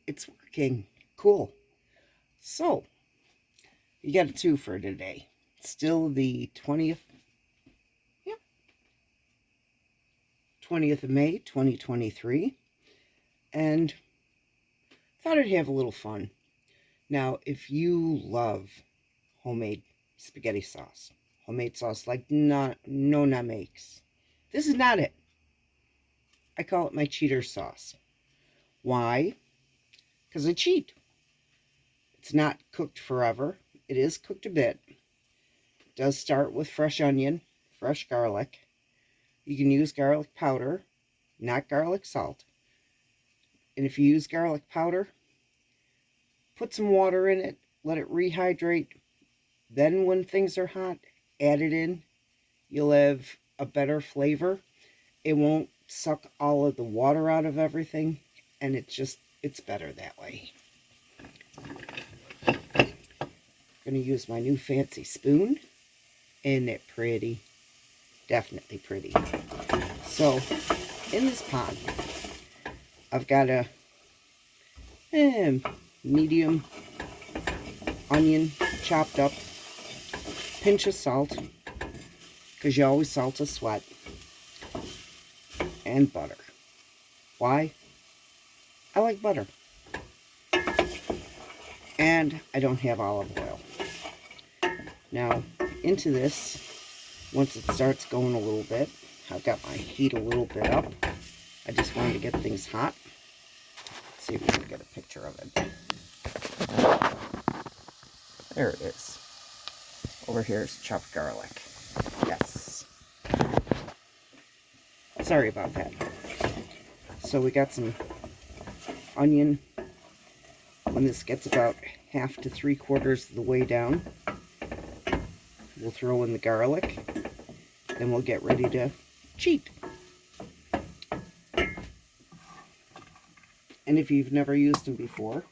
It's working. Cool. So, you got a two for today. Still the 20th, yep, 20th of May, 2023. And thought I'd have a little fun. Now, if you love homemade spaghetti sauce, homemade sauce like Nona makes, this is not it. I call it my cheater sauce. Why? Because I cheat. It's not cooked forever. It is cooked a bit. It does start with fresh onion, fresh garlic. You can use garlic powder, not garlic salt. And if you use garlic powder, put some water in it, let it rehydrate. Then when things are hot, add it in. You'll have a better flavor. It won't suck all of the water out of everything, and it's better that way. I'm going to use my new fancy spoon. Isn't it pretty? Definitely pretty. So, in this pot, I've got a medium onion chopped up, pinch of salt, because you always salt a sweat, and butter. Why? I like butter. And I don't have olive oil. Now, into this, once it starts going a little bit, I've got my heat a little bit up. I just wanted to get things hot. Let's see if we can get a picture of it. There it is. Over here is chopped garlic. Yes. Sorry about that. So we got some onion. When this gets about 1/2 to 3/4 of the way down, we'll throw in the garlic. Then we'll get ready to cheat. And if you've never used them before,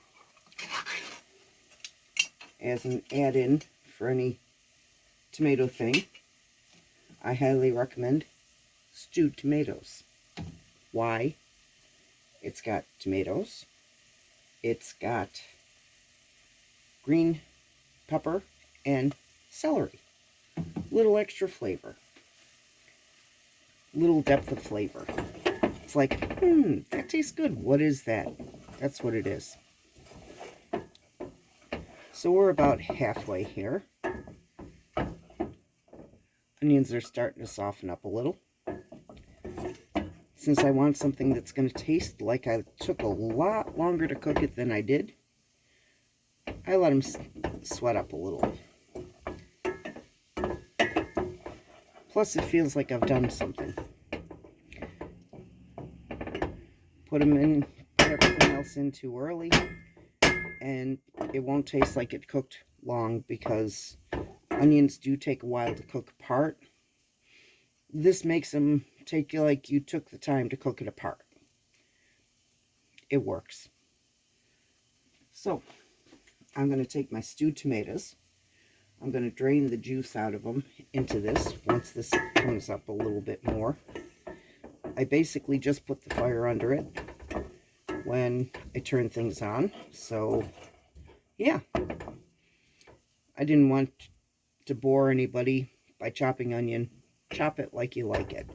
as an add-in for any tomato thing, I highly recommend stewed tomatoes. Why? It's got tomatoes. It's got green pepper and celery. Little extra flavor. Little depth of flavor. It's like, that tastes good. What is that? That's what it is. So we're about halfway here. Onions are starting to soften up a little. Since I want something that's going to taste like I took a lot longer to cook it than I did, I let them sweat up a little. Plus, it feels like I've done something. Put everything else in too early, and it won't taste like it cooked long because onions do take a while to cook apart. This makes them take you like you took the time to cook it apart. It works. So, I'm going to take my stewed tomatoes. I'm going to drain the juice out of them into this once this comes up a little bit more. I basically just put the fire under it when I turn things on. So, yeah. I didn't want to bore anybody by chopping onion. Chop it like you like it.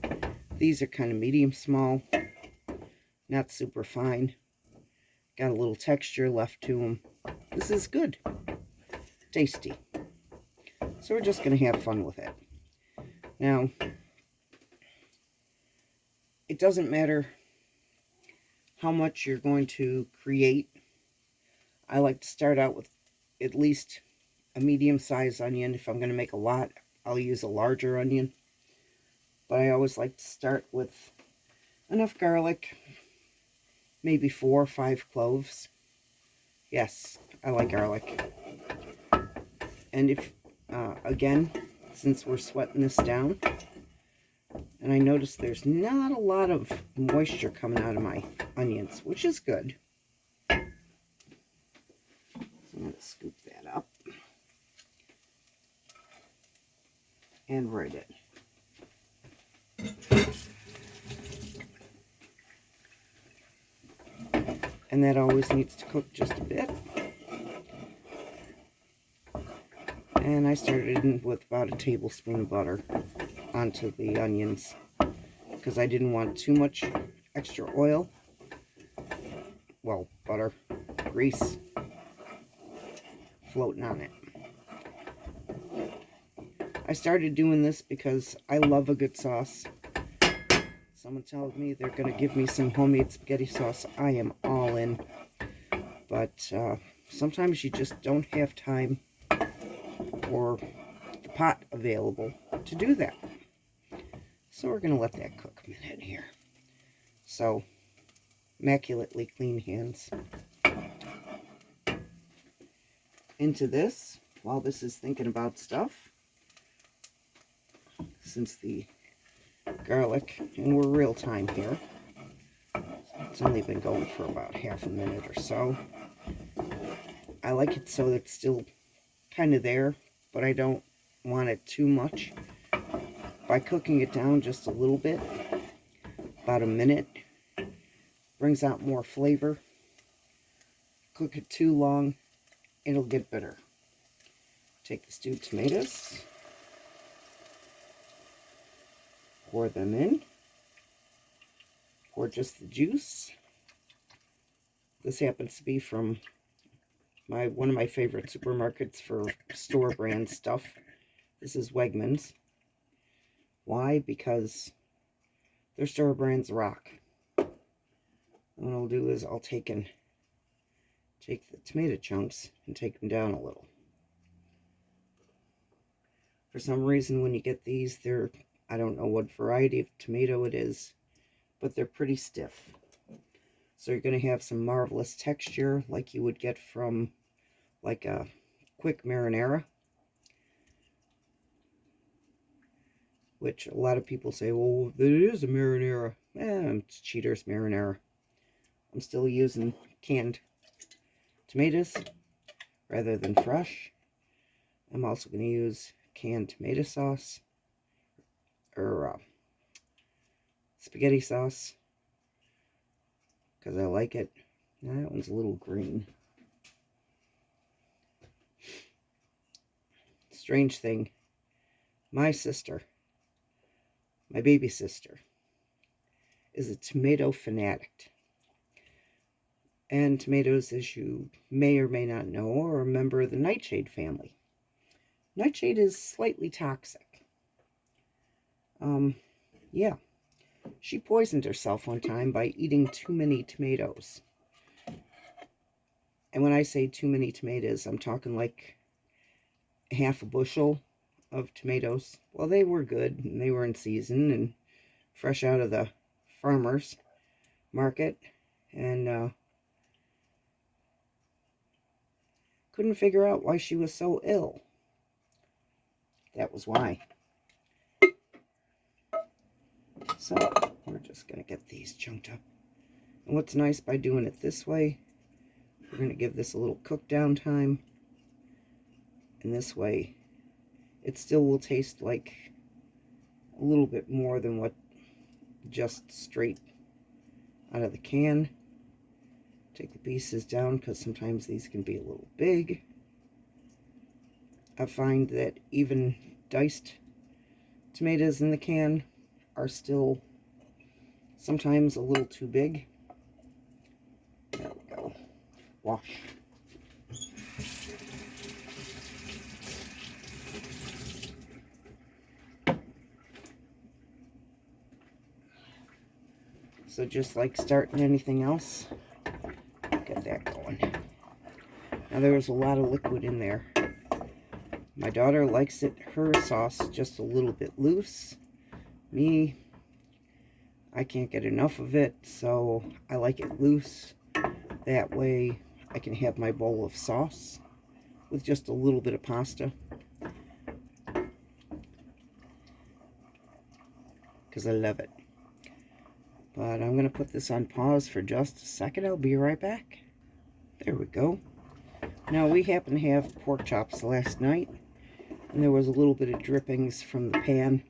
These are kind of medium small, not super fine. Got a little texture left to them. This is good. Tasty. So we're just going to have fun with it. Now, it doesn't matter how much you're going to create. I like to start out with at least a medium-sized onion. If I'm going to make a lot, I'll use a larger onion. But I always like to start with enough garlic, maybe 4 or 5 cloves. Yes, I like garlic. And if, again, since we're sweating this down, and I notice there's not a lot of moisture coming out of my onions, which is good. So I'm going to scoop that up and right it. and that always needs to cook just a bit. And I started in with about a tablespoon of butter onto the onions because I didn't want too much extra oil. Well, butter, grease floating on it. I started doing this because I love a good sauce. Someone tells me they're going to give me some homemade spaghetti sauce. I am all in. But sometimes you just don't have time or the pot available to do that. So we're going to let that cook a minute here. So, immaculately clean hands. Into this, while this is thinking about stuff, since the garlic, and we're real time here, it's only been going for about half a minute or so. I like it so it's still kind of there, but I don't want it too much. By cooking it down just a little bit, about a minute, brings out more flavor. Cook it too long, it'll get bitter. Take the stewed tomatoes, pour them in, pour just the juice. This happens to be from one of my favorite supermarkets for store brand stuff. This is Wegmans. Why? Because their store brands rock. And what I'll do is I'll take the tomato chunks and take them down a little. For some reason, when you get these, I don't know what variety of tomato it is, but they're pretty stiff. So you're going to have some marvelous texture like you would get from like a quick marinara, which a lot of people say, well, it is a marinara. It's cheater's marinara. I'm still using canned tomatoes rather than fresh. I'm also going to use canned tomato sauce or spaghetti sauce because I like it. Now, that one's a little green. Strange thing, my sister, my baby sister, is a tomato fanatic. And tomatoes, as you may or may not know, are a member of the nightshade family. Nightshade is slightly toxic. Yeah. She poisoned herself one time by eating too many tomatoes. And when I say too many tomatoes, I'm talking like half a bushel of tomatoes. Well, they were good, and they were in season and fresh out of the farmer's market. And couldn't figure out why she was so ill. That was why. So, we're just going to get these chunked up. And what's nice by doing it this way, we're going to give this a little cook down time. And this way, it still will taste like a little bit more than what just straight out of the can. Take the pieces down because sometimes these can be a little big. I find that even diced tomatoes in the can are still sometimes a little too big. There we go. Wash. So just like starting anything else, get that going. Now there was a lot of liquid in there. My daughter likes her sauce just a little bit loose. Me, I can't get enough of it, so I like it loose. That way I can have my bowl of sauce with just a little bit of pasta. Because I love it. But I'm going to put this on pause for just a second. I'll be right back. There we go. Now we happen to have pork chops last night, and there was a little bit of drippings from the pan.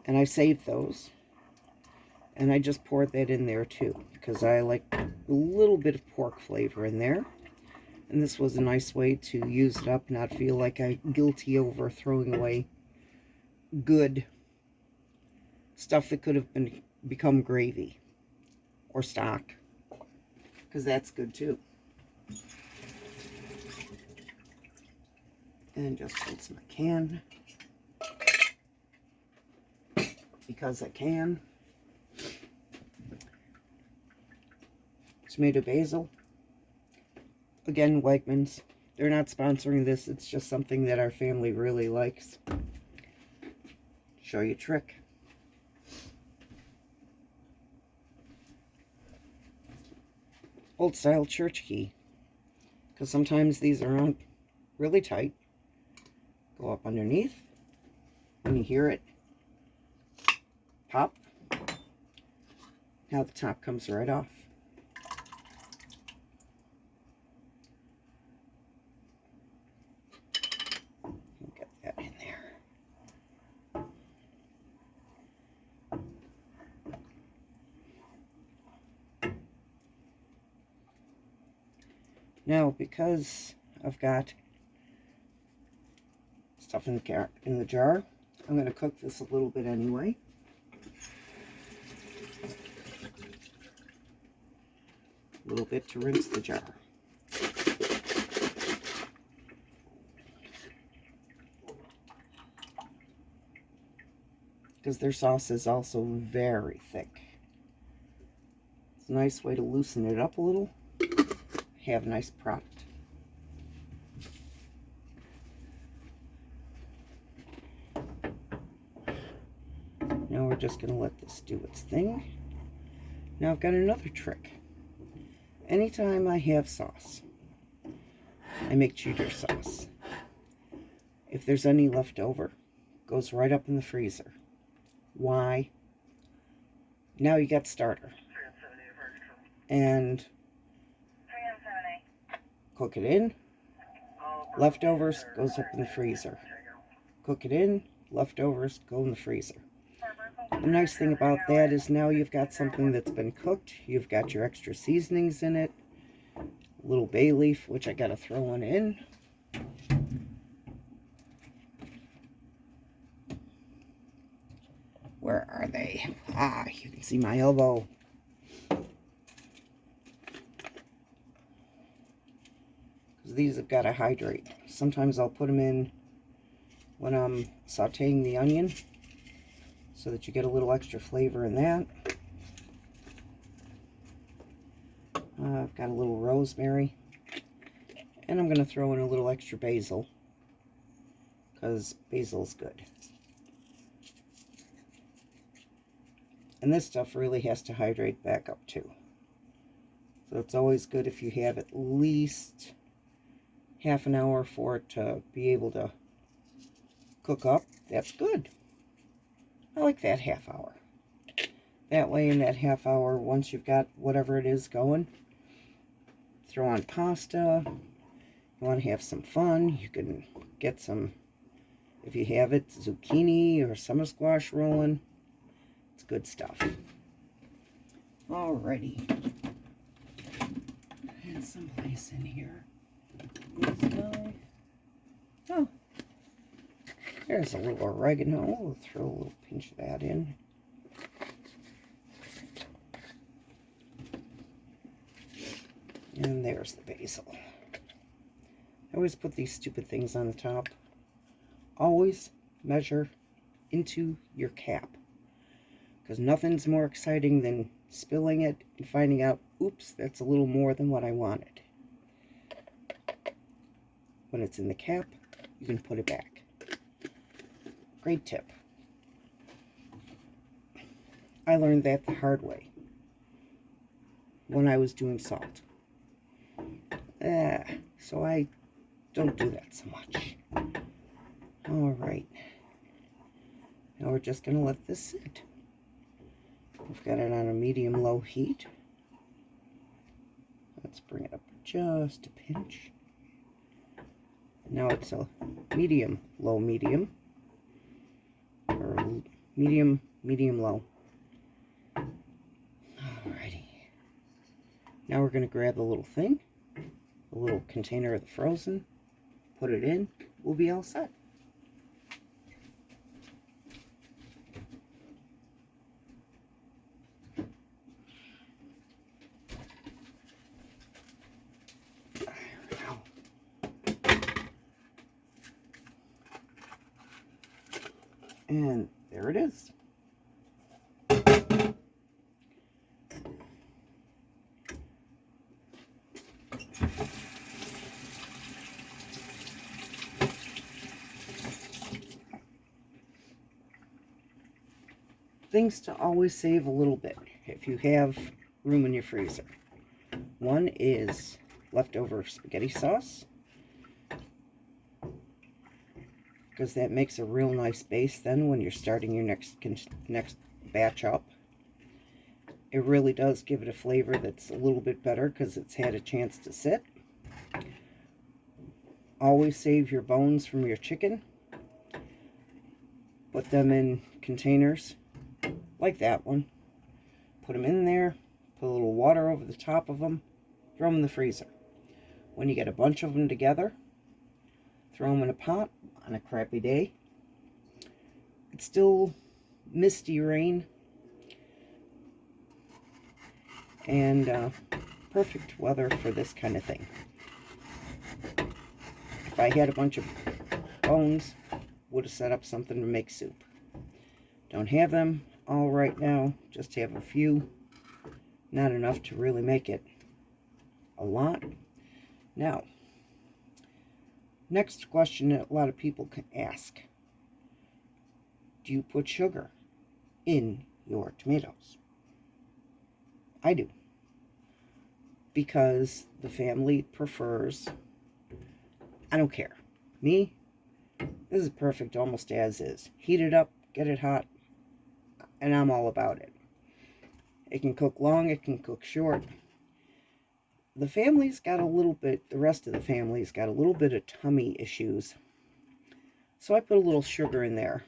And I saved those, and I just poured that in there too, because I like a little bit of pork flavor in there. And this was a nice way to use it up, not feel like I'm guilty over throwing away good stuff that could have become gravy or stock, because that's good too. And just rinse my can because I can. Tomato basil. Again, Wegmans. They're not sponsoring this. It's just something that our family really likes. Show you a trick. Old style church key. Because sometimes these are on really tight. Go up underneath. When you hear it pop, now the top comes right off. Get that in there. Now, because I've got stuff in the jar, I'm going to cook this a little bit anyway. A little bit to rinse the jar. Because their sauce is also very thick. It's a nice way to loosen it up a little. Have a nice product. Now we're just going to let this do its thing. Now I've got another trick. Anytime I have sauce, I make cheddar sauce. If there's any left over, it goes right up in the freezer. Why? Now you got starter. And cook it in. Leftovers goes up in the freezer. Cook it in. Leftovers go in the freezer. The nice thing about that is now you've got something that's been cooked. You've got your extra seasonings in it. A little bay leaf, which I gotta throw one in. Where are they? Ah, you can see my elbow. Because these have got to hydrate. Sometimes I'll put them in when I'm sauteing the onion, so that you get a little extra flavor in that. I've got a little rosemary, and I'm going to throw in a little extra basil, because basil's good. And this stuff really has to hydrate back up too. So it's always good if you have at least half an hour for it to be able to cook up. That's good. I like that half hour. That way, in that half hour, once you've got whatever it is going, throw on pasta. You want to have some fun, you can get some, if you have it, zucchini or summer squash rolling. It's good stuff. Alrighty. And someplace in here. Oh, there's a little oregano. We'll throw a little pinch of that in. And there's the basil. I always put these stupid things on the top. Always measure into your cap. Because nothing's more exciting than spilling it and finding out, oops, that's a little more than what I wanted. When it's in the cap, you can put it back. Great tip. I learned that the hard way when I was doing salt. So I don't do that so much. Alright. Now we're just going to let this sit. We've got it on a medium-low heat. Let's bring it up just a pinch. Now it's a medium, low, medium. Or medium, medium, low. Alrighty. Now we're going to grab the little thing, the little container of the frozen, put it in, we'll be all set. And there it is. Things to always save a little bit if you have room in your freezer. One is leftover spaghetti sauce, because that makes a real nice base then when you're starting your next batch up. It really does give it a flavor that's a little bit better because it's had a chance to sit. Always save your bones from your chicken. Put them in containers like that one. Put them in there, put a little water over the top of them, throw them in the freezer. When you get a bunch of them together, throw them in a pot on a crappy day. It's still misty rain and perfect weather for this kind of thing. If I had a bunch of bones, would have set up something to make soup. Don't have them all right now, just have a few. Not enough to really make it a lot. Now, next question that a lot of people can ask. Do you put sugar in your tomatoes? I do. Because the family prefers, I don't care. Me, this is perfect almost as is. Heat it up, get it hot, and I'm all about it. It can cook long, it can cook short. The family's got a little bit, the rest of the family's got a little bit of tummy issues. So I put a little sugar in there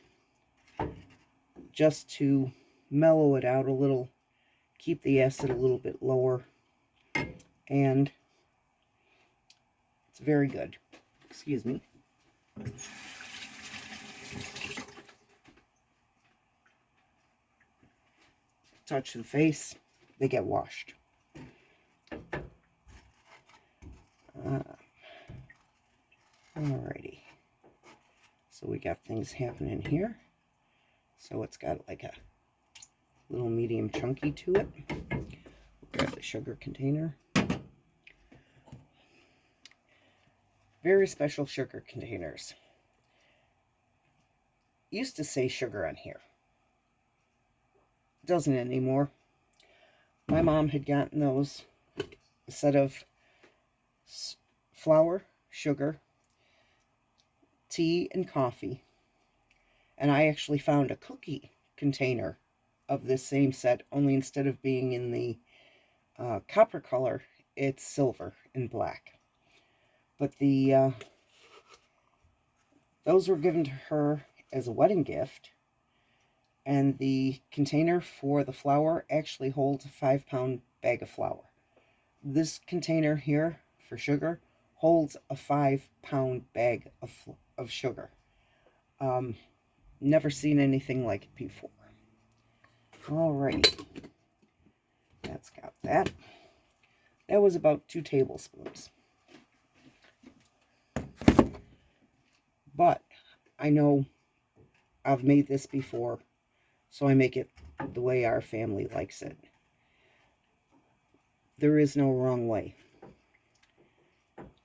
just to mellow it out a little, keep the acid a little bit lower, and it's very good. Excuse me. Touch the face, they get washed. Alrighty. So we got things happening here. So it's got like a little medium chunky to it. We'll grab the sugar container. Very special sugar containers. Used to say sugar on here. Doesn't anymore. My mom had gotten those, a set of flour, sugar, tea, and coffee. And I actually found a cookie container of this same set, only instead of being in the copper color, it's silver and black. But those were given to her as a wedding gift. And the container for the flour actually holds a 5-pound bag of flour. This container here for sugar holds a 5-pound bag of sugar. Never seen anything like it before. Alrighty. That's got that. That was about 2 tablespoons. But I know I've made this before, so I make it the way our family likes it. There is no wrong way,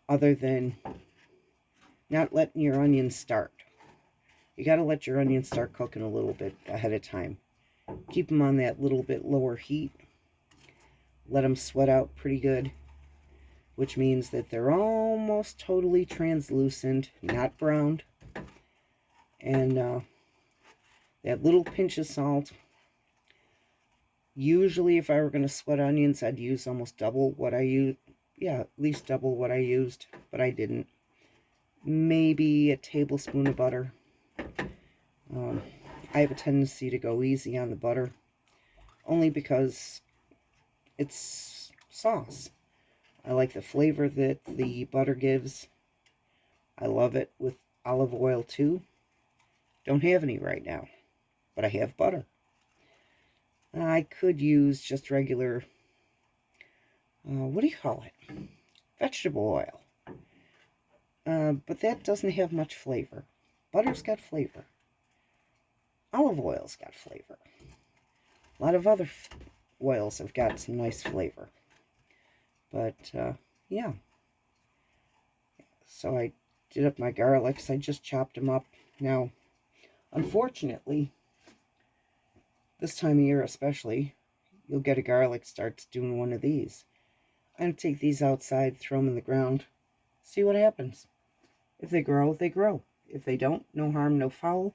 other than not letting your onions start. You got to let your onions start cooking a little bit ahead of time. Keep them on that little bit lower heat. Let them sweat out pretty good, which means that they're almost totally translucent, not browned. And that little pinch of salt. Usually if I were going to sweat onions, I'd use almost double what I used. Yeah, at least double what I used, but I didn't. Maybe a tablespoon of butter. I have a tendency to go easy on the butter, only because it's sauce. I like the flavor that the butter gives. I love it with olive oil too. Don't have any right now, but I have butter. I could use just regular, what do you call it? Vegetable oil. But that doesn't have much flavor. Butter's got flavor. Olive oil's got flavor. A lot of other oils have got some nice flavor. But, yeah. So I did up my garlics. I just chopped them up. Now, unfortunately, this time of year especially, you'll get a garlic starts doing one of these. I'm going to take these outside, throw them in the ground, see what happens. If they grow, they grow. If they don't, no harm, no foul.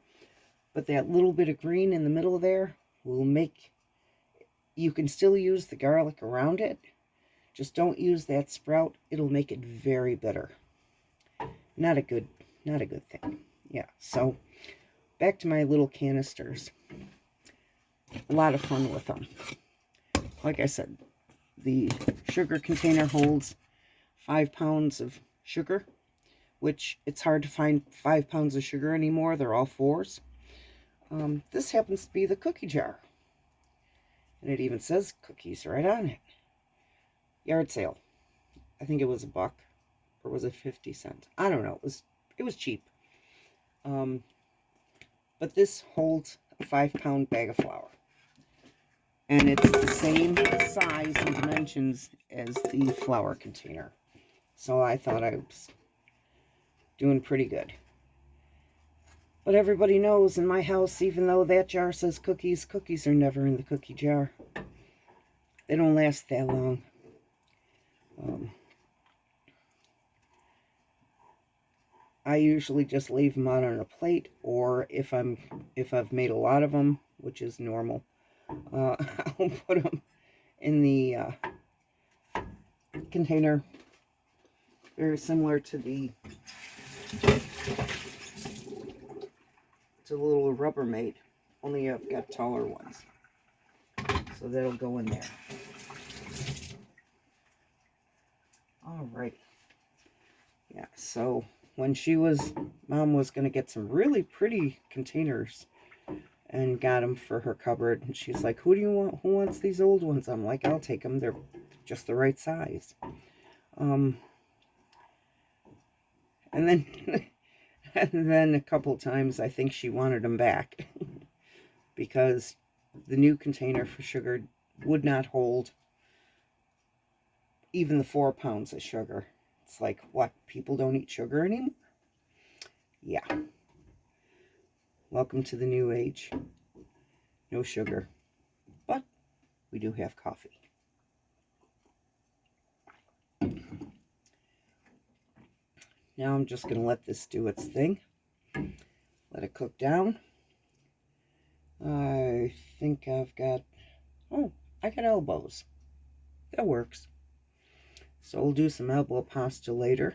But that little bit of green in the middle there will make, you can still use the garlic around it. Just don't use that sprout. It'll make it very bitter. Not a good thing. Yeah, so back to my little canisters. A lot of fun with them. Like I said, the sugar container holds 5 pounds of sugar, which it's hard to find 5 pounds of sugar anymore. They're all 4s. This happens to be the cookie jar. And it even says cookies right on it. Yard sale. I think it was $1. Or was it 50 cents? I don't know. It was cheap. But this holds a 5-pound bag of flour. And it's the same size and dimensions as the flour container. So I thought I was doing pretty good. But everybody knows in my house, even though that jar says cookies, cookies are never in the cookie jar. They don't last that long. I usually just leave them out on a plate, or if I've made a lot of them, which is normal, I'll put them in the container, very similar to the little Rubbermaid, only I've got taller ones, so that'll go in there. Alright, yeah, so when Mom was going to get some really pretty containers and got them for her cupboard, and she's like, who wants these old ones? I'm like, I'll take them, they're just the right size. And then and then a couple times I think she wanted them back because the new container for sugar would not hold even the 4 pounds of sugar. It's like, what, people don't eat sugar anymore? Yeah. Welcome to the new age. No sugar. But we do have coffee. Now I'm just going to let this do its thing. Let it cook down. I think I've got, I got elbows. That works. So we'll do some elbow pasta later.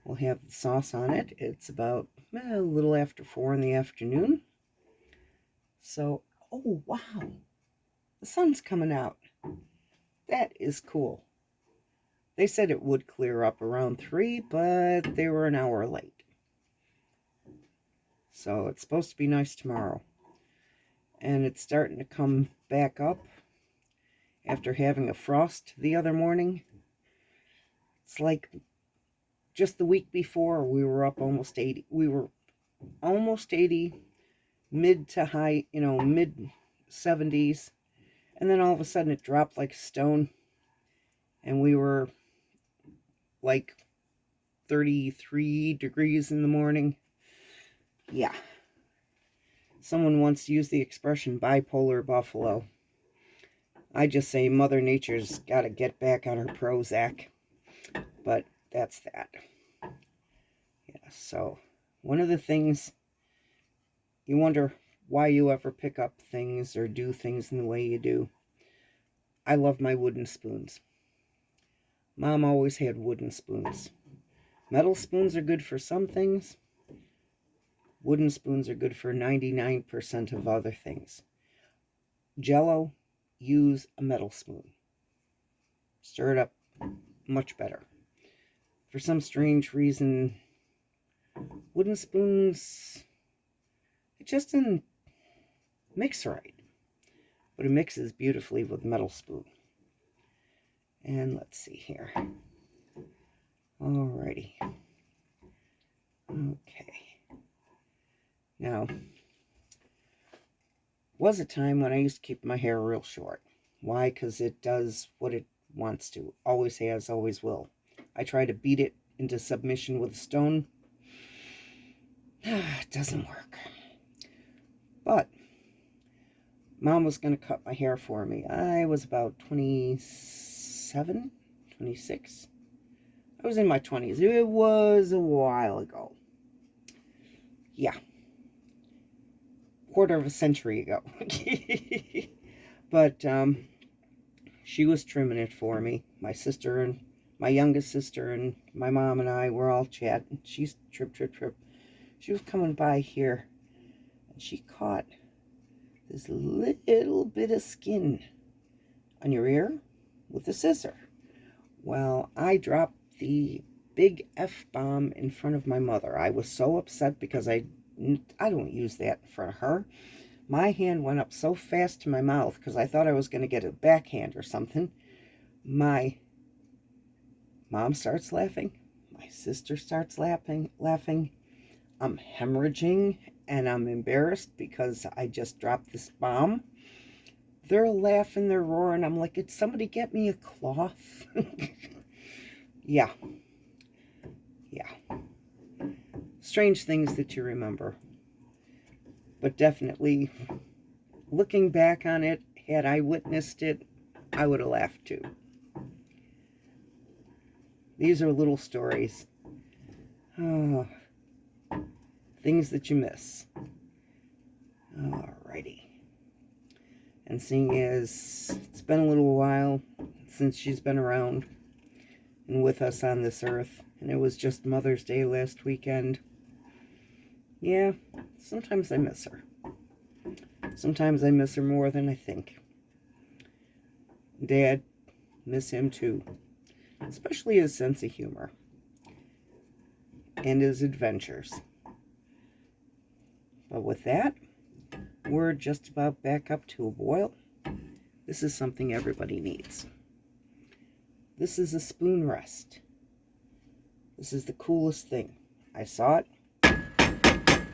We'll have the sauce on it. It's about a little after 4 in the afternoon. So, oh wow, the sun's coming out. That is cool. They said it would clear up around 3, but they were an hour late. So it's supposed to be nice tomorrow. And it's starting to come back up after having a frost the other morning. It's like just the week before we were up almost 80. We were almost 80, mid to high, mid 70s. And then all of a sudden it dropped like a stone. And we were like 33 degrees in the morning. Yeah. Someone once used the expression bipolar buffalo. I just say Mother Nature's got to get back on her Prozac. But that's that. Yeah, so one of the things, you wonder why you ever pick up things or do things in the way you do. I love my wooden spoons. Mom always had wooden spoons. Metal spoons are good for some things. Wooden spoons are good for 99% of other things. Jell-O, use a metal spoon. stir it up much better. For some strange reason, wooden spoons, it just didn't mix right. But it mixes beautifully with metal spoon. And let's see here. Alrighty. Okay. Now, was a time when I used to keep my hair real short. Why? Because it does what it wants to. Always has, always will. I try to beat it into submission with a stone. It doesn't work. But Mom was going to cut my hair for me. I was about 27, 26. I was in my 20s. It was a while ago. Yeah. Quarter of a century ago. But she was trimming it for me. My sister and my youngest sister and my mom and I were all chatting. She's trip. She was coming by here and she caught this little bit of skin on your ear with a scissor. Well, I dropped the big F-bomb in front of my mother. I was so upset because I don't use that in front of her. My hand went up so fast to my mouth because I thought I was going to get a backhand or something. My mom starts laughing. My sister starts laughing. I'm hemorrhaging and I'm embarrassed because I just dropped this bomb. They're laughing, they're roaring. I'm like, did somebody get me a cloth? Yeah. Strange things that you remember. But definitely, looking back on it, had I witnessed it, I would have laughed too. These are little stories. Oh, things that you miss. Alrighty. And seeing as it's been a little while since she's been around and with us on this earth, and it was just Mother's Day last weekend, yeah, sometimes I miss her. Sometimes I miss her more than I think. Dad, miss him too. Especially his sense of humor. And his adventures. But with that, we're just about back up to a boil. This is something everybody needs. This is a spoon rest. This is the coolest thing. I saw it,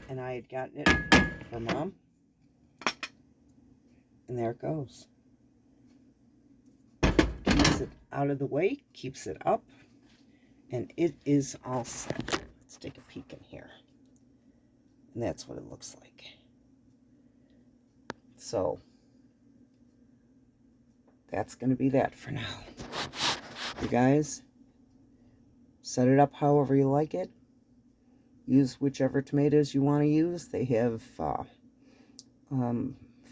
and I had gotten it for Mom. And there it goes. Keeps it out of the way, keeps it up, and it is all set. Let's take a peek in here. And that's what it looks like. So, that's going to be that for now. You guys, set it up however you like it. Use whichever tomatoes you want to use. They have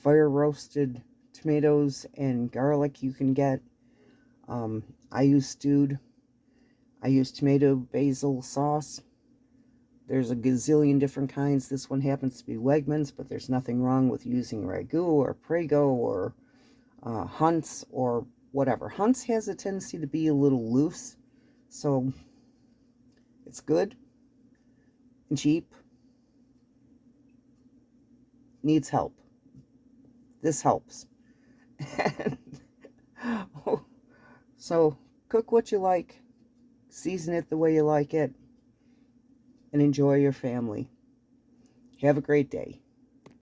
fire roasted tomatoes and garlic you can get. I use stewed. I use tomato basil sauce. There's a gazillion different kinds. This one happens to be Wegmans, but there's nothing wrong with using Ragu or Prego or Hunt's or whatever. Hunt's has a tendency to be a little loose, so it's good and cheap. Needs help. This helps. So cook what you like, season it the way you like it, and enjoy your family. Have a great day.